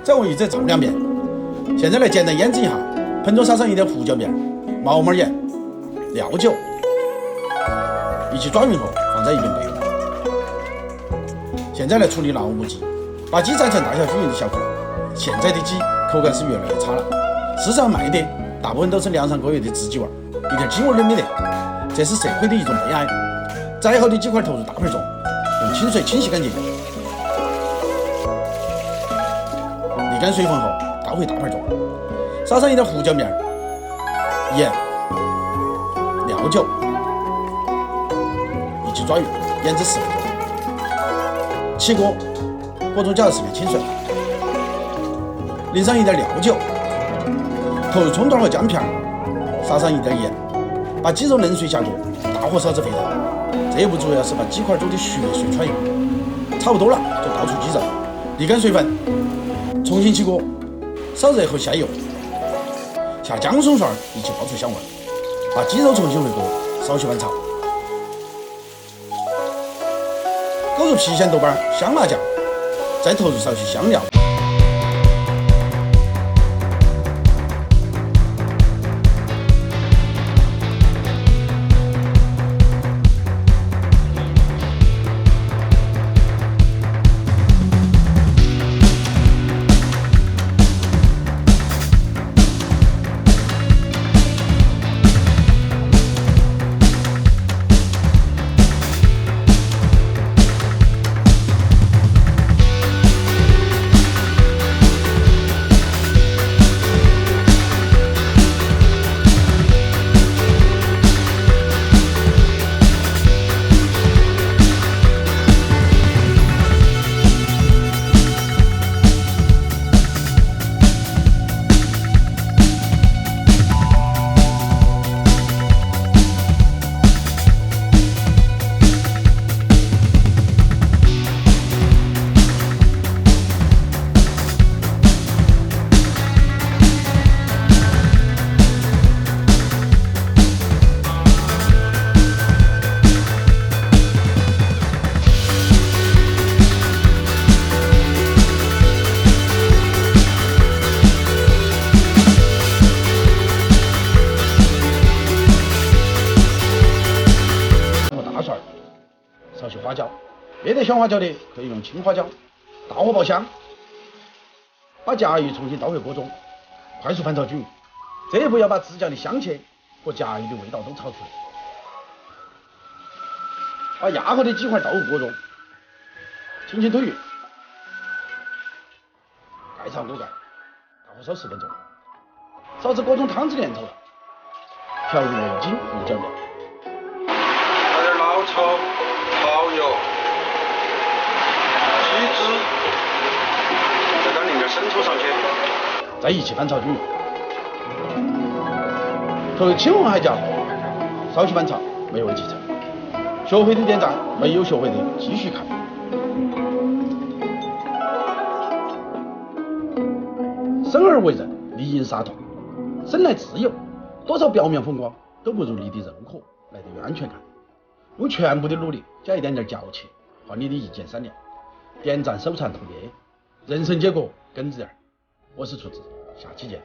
再用一则重凉面。现在来简单腌制一下，盆中撒上一点胡椒面、毛毛盐、料酒，一起抓匀后放在一边备用。现在来处理辣物鸡，把鸡斩成大小均匀的小块。现在的鸡口感是越来越差了，市场上卖的大部分都是凉上过油的自鸡味，一点鸡味都没得，这是社会的一种悲哀。宰好的鸡块投入大盆中，用清水清洗干净，沥干水分后倒回大盆中，撒上一点胡椒面、盐、料酒，一起抓匀，腌制10分钟。起锅，锅中加入4片清水，淋上一点料酒，投入葱段和姜片，撒上一点盐，把鸡肉冷水下锅，大火烧至沸腾。这一步主要是把鸡块中的血水穿匀，差不多了就倒出鸡肉，沥干水分，重新起锅，烧热后下油，下姜松蒜一起爆出香味，把鸡肉重新回锅，少许煸炒。勾入郫县豆瓣、香辣酱，再投入少许香料。少许花椒，没得小花椒的可以用青花椒。大火爆香，把甲鱼重新倒回锅中，快速翻炒均匀。这一步要把指甲的香气和甲鱼的味道都炒出来。把压好的鸡块倒入锅中，轻轻推匀，盖上锅盖，大火烧10分钟，烧至锅中汤汁粘稠了，调入味精、胡椒面，加点老抽、蚝油、鸡汁，再加淋点生抽上去，再一起翻炒均匀。投入青红海椒，少许翻炒，美味即成。学会的点赞，没有学会的继续看。生而为人，理应洒脱，生来自由，多少表面风光都不如你的任何来得有安全感。用全部的努力加一点点矫情，换你的一键3连，点赞、收藏、投币，人生结果跟子儿。我是厨子，下期见。